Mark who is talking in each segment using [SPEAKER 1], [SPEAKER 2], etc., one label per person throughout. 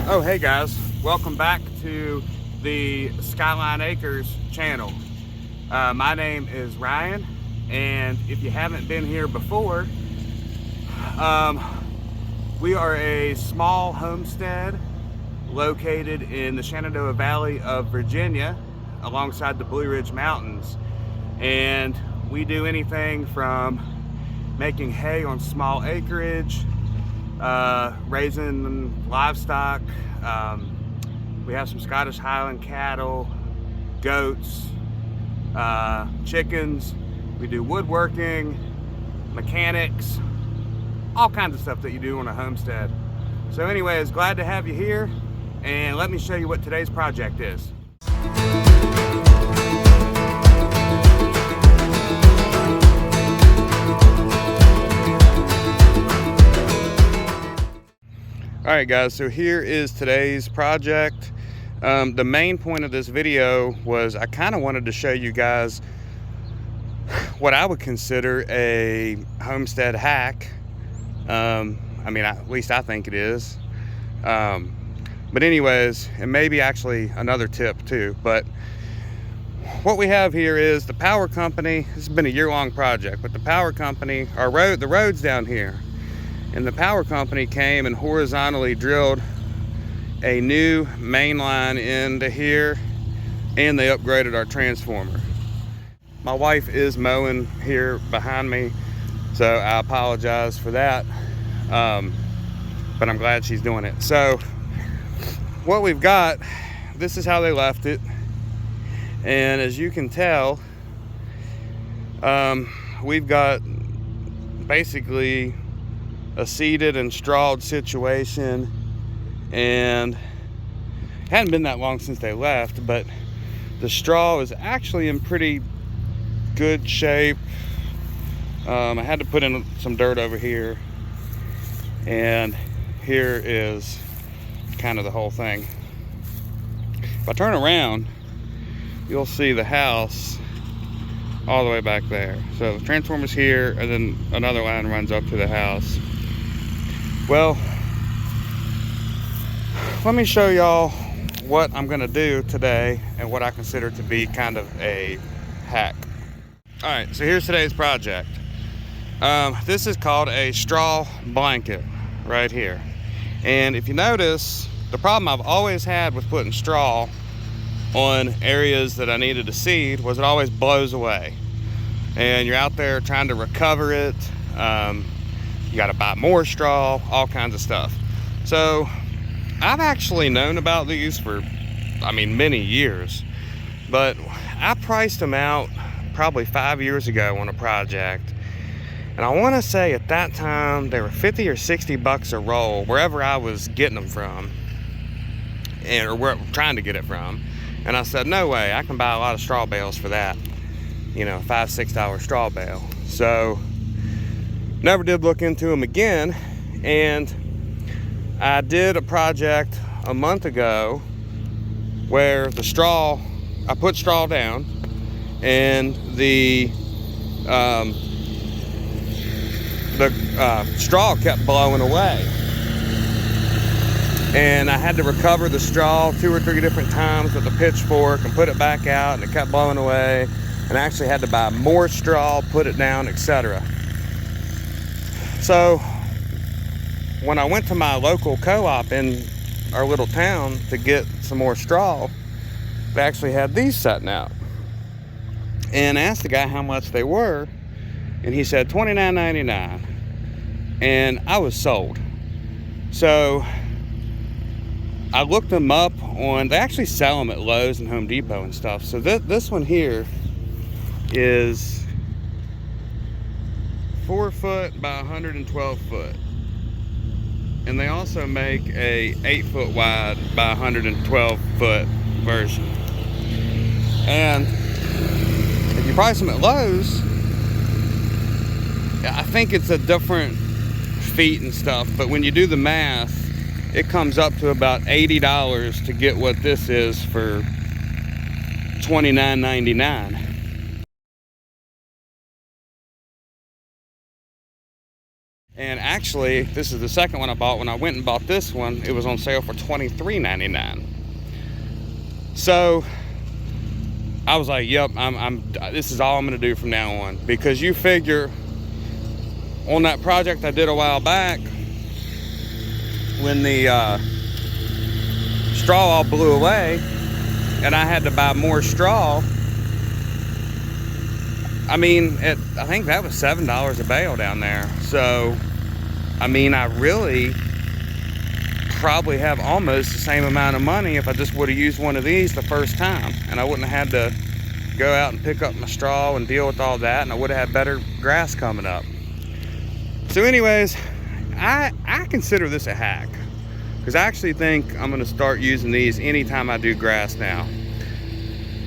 [SPEAKER 1] Oh, hey guys, welcome back to the Skyline Acres channel. My name is Ryan, and if you haven't been here before, we are a small homestead located in the Shenandoah Valley of Virginia alongside the Blue Ridge Mountains. And we do anything from making hay on small acreage, raising livestock. We have some Scottish Highland cattle, goats, chickens. We do woodworking, mechanics, all kinds of stuff that you do on a homestead. So anyways, glad to have you here, and let me show you what today's project is. All right guys, so here is today's project. The main point of this video was I kind of wanted to show you guys what I would consider a homestead hack. I mean, at least I think it is. But anyways, and maybe actually another tip too. But what we have here is the power company. This has been a year-long project, but the power company, the road's down here. And the power company came and horizontally drilled a new main line into here, and they upgraded our transformer. My wife is mowing here behind me, so I apologize for that, but I'm glad she's doing it. So what we've got, this is how they left it, and as you can tell, we've got basically a seeded and strawed situation, and it hadn't been that long since they left, but the straw is actually in pretty good shape. I had to put in some dirt over here, and here is kind of the whole thing. If I turn around, you'll see the house all the way back there. So the transformer's here, and then another line runs up to the house. Well, let me show y'all what I'm gonna do today and what I consider to be kind of a hack. All right, so here's today's project. This is called a straw blanket right here. And if you notice, the problem I've always had with putting straw on areas that I needed to seed was it always blows away. And you're out there trying to recover it. You got to buy more straw, all kinds of stuff. So I've actually known about these for, many years, but I priced them out probably 5 years ago on a project. And I want to say at that time they were 50 or 60 bucks a roll, wherever I was getting them from, or where trying to get it from. And I said, no way, I can buy a lot of straw bales for that. You know, $5-6 straw bale. So never did look into them again. And I did a project a month ago where the straw, I put straw down, and the straw kept blowing away. And I had to recover the straw 2 or 3 different times with a pitchfork and put it back out, and it kept blowing away. And I actually had to buy more straw, put it down, etc. So when I went to my local co-op in our little town to get some more straw, they actually had these setting out. And I asked the guy how much they were, and he said $29.99. And I was sold. So I looked them up on, they actually sell them at Lowe's and Home Depot and stuff. So this one here is 4 foot by 112 foot. And they also make a 8 foot wide by 112 foot version. And if you price them at Lowe's, I think it's a different feet and stuff, but when you do the math, it comes up to about $80 to get what this is for $29.99. And actually, this is the second one I bought. When I went and bought this one, it was on sale for $23.99. So I was like, yep, this is all I'm gonna do from now on. Because you figure, on that project I did a while back, when the straw all blew away and I had to buy more straw, I mean, I think that was $7 a bale down there. So, I mean, I really probably have almost the same amount of money if I just would have used one of these the first time, and I wouldn't have had to go out and pick up my straw and deal with all that, and I would have had better grass coming up. So anyways, I consider this a hack, because I actually think I'm going to start using these anytime I do grass now.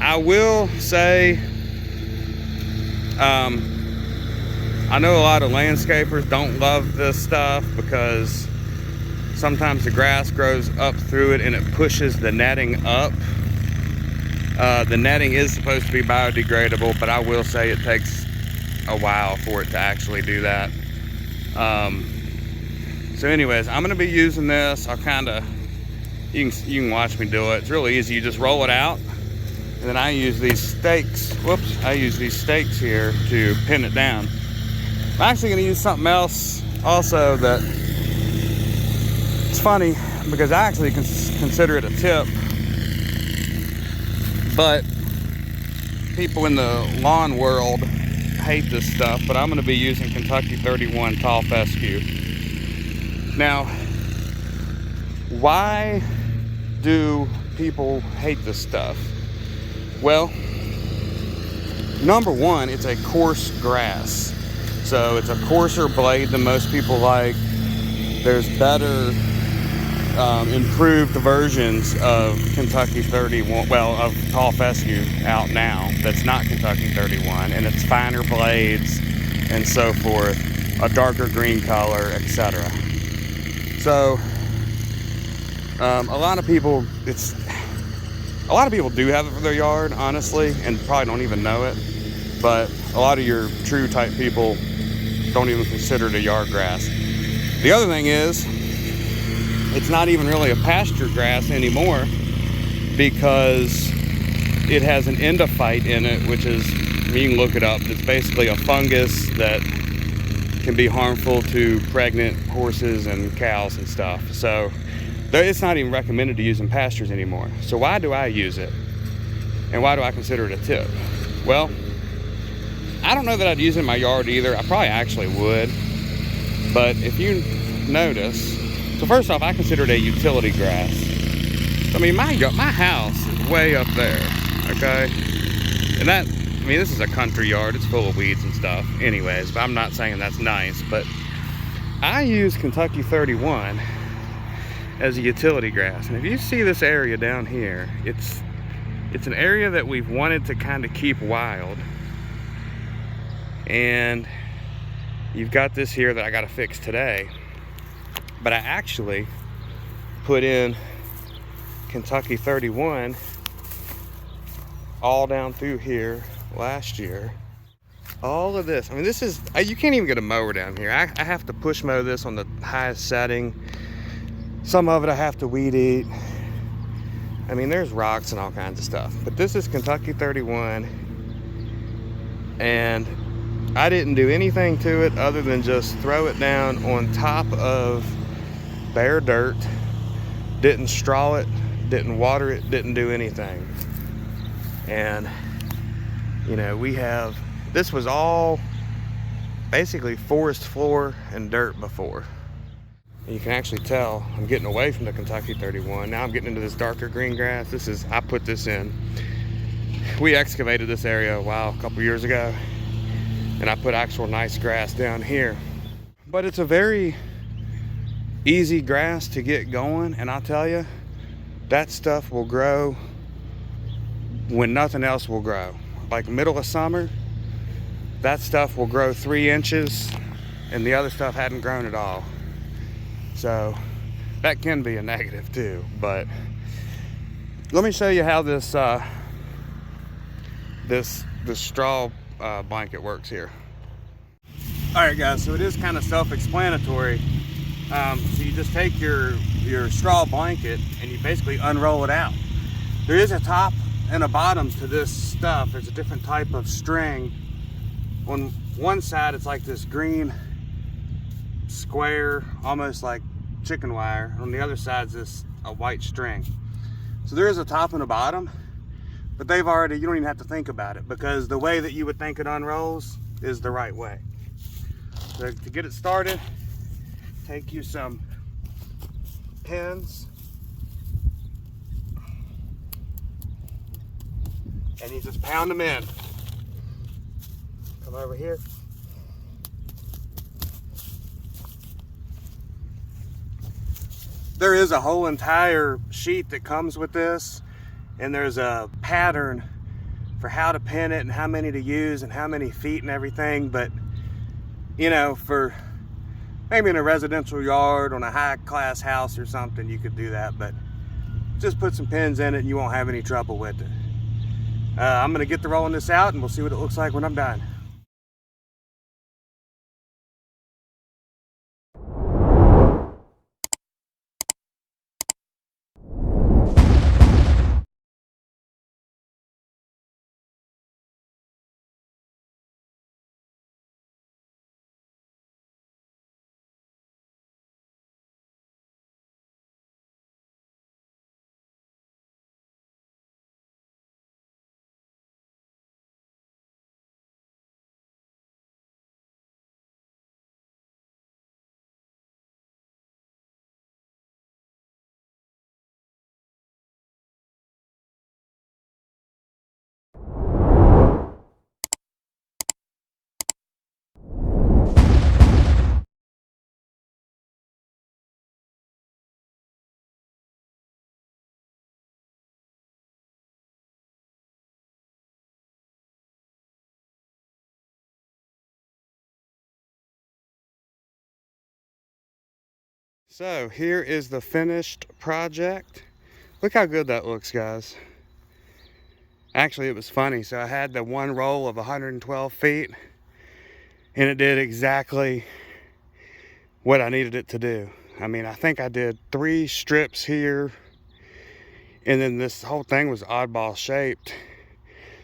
[SPEAKER 1] I will say, I know a lot of landscapers don't love this stuff because sometimes the grass grows up through it and it pushes the netting up. The netting is supposed to be biodegradable, but I will say it takes a while for it to actually do that. So anyways, I'm gonna be using this. I'll you can watch me do it. It's really easy. You just roll it out, and then I use these stakes. I use these stakes here to pin it down. I'm actually gonna use something else also that, it's funny because I actually consider it a tip, but people in the lawn world hate this stuff, but I'm going to be using Kentucky 31 tall fescue. Now, why do people hate this stuff? Well, number one, it's a coarse grass. So it's a coarser blade than most people like. There's better improved versions of Kentucky 31, well, of tall fescue out now that's not Kentucky 31, and it's finer blades and so forth, a darker green color, etc. So a lot of people do have it for their yard, honestly, and probably don't even know it, but a lot of your true type people don't even consider it a yard grass. The other thing is, it's not even really a pasture grass anymore because it has an endophyte in it, which is, you can look it up, it's basically a fungus that can be harmful to pregnant horses and cows and stuff. So it's not even recommended to use in pastures anymore. So why do I use it? And why do I consider it a tip? Well, I don't know that I'd use it in my yard either. I probably actually would. But if you notice, so first off, I consider it a utility grass. I mean, my house is way up there, okay? And that, I mean, this is a country yard. It's full of weeds and stuff. Anyways, but I'm not saying that's nice, but I use Kentucky 31 as a utility grass. And if you see this area down here, it's an area that we've wanted to kind of keep wild. And you've got this here that I got to fix today. But I actually put in Kentucky 31 all down through here last year. All of this, I mean, this is, you can't even get a mower down here. I have to push mow this on the highest setting. Some of it I have to weed eat. I mean, there's rocks and all kinds of stuff. But this is Kentucky 31. And I didn't do anything to it other than just throw it down on top of bare dirt. Didn't straw it, didn't water it, didn't do anything. And you know, this was all basically forest floor and dirt before. And you can actually tell I'm getting away from the Kentucky 31. Now I'm getting into this darker green grass. I put this in. We excavated this area a couple years ago, and I put actual nice grass down here. But it's a very easy grass to get going, and I'll tell you, that stuff will grow when nothing else will grow. Like middle of summer, that stuff will grow 3 inches and the other stuff hadn't grown at all. So that can be a negative too. But let me show you how this straw blanket works here. All right, guys, so it is kind of self-explanatory. So you just take your straw blanket and you basically unroll it out. There is a top and a bottom to this stuff. There's a different type of string. On one side, it's like this green square, almost like chicken wire. On the other side is a white string. So there is a top and a bottom, but you don't even have to think about it, because the way that you would think it unrolls is the right way. So to get it started, take you some pins and you just pound them in. Come over here. There is a whole entire sheet that comes with this, and there's a pattern for how to pin it and how many to use and how many feet and everything. But you know, for maybe in a residential yard on a high-class house or something, you could do that, but just put some pins in it and you won't have any trouble with it. I'm gonna get to rolling this out and we'll see what it looks like when I'm done. So here is the finished project. Look how good that looks, guys. Actually, it was funny. So I had the one roll of 112 feet and it did exactly what I needed it to do. I mean, I think I did 3 strips here, and then this whole thing was oddball shaped.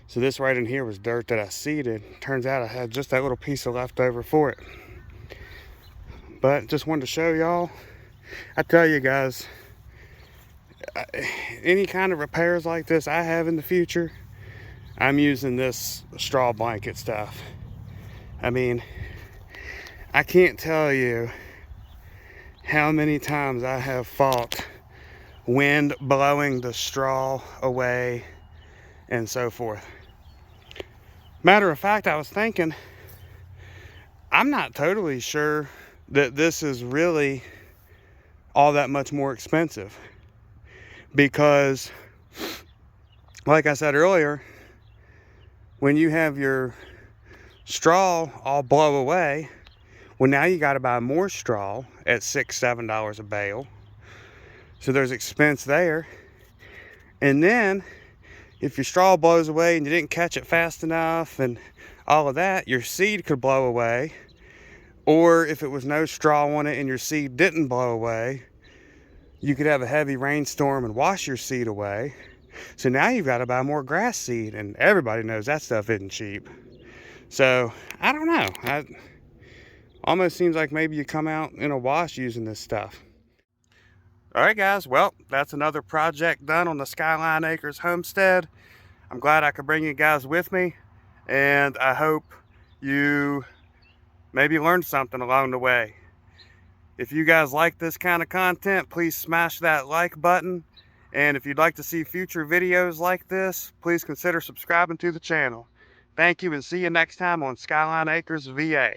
[SPEAKER 1] So this right in here was dirt that I seeded. Turns out I had just that little piece of leftover for it. But just wanted to show y'all. I tell you guys, any kind of repairs like this I have in the future, I'm using this straw blanket stuff. I mean, I can't tell you how many times I have fought wind blowing the straw away and so forth. Matter of fact, I was thinking, I'm not totally sure that this is really all that much more expensive, because like I said earlier, when you have your straw all blow away, well, now you got to buy more straw at $6-7 a bale. So there's expense there. And then if your straw blows away and you didn't catch it fast enough and all of that, your seed could blow away. Or if it was no straw on it and your seed didn't blow away, you could have a heavy rainstorm and wash your seed away. So now you've got to buy more grass seed, and everybody knows that stuff isn't cheap. So I don't know. Almost seems like maybe you come out in a wash using this stuff. All right, guys. Well, that's another project done on the Skyline Acres homestead. I'm glad I could bring you guys with me, and I hope you maybe learned something along the way. If you guys like this kind of content, please smash that like button. And if you'd like to see future videos like this, please consider subscribing to the channel. Thank you, and see you next time on Skyline Acres, VA.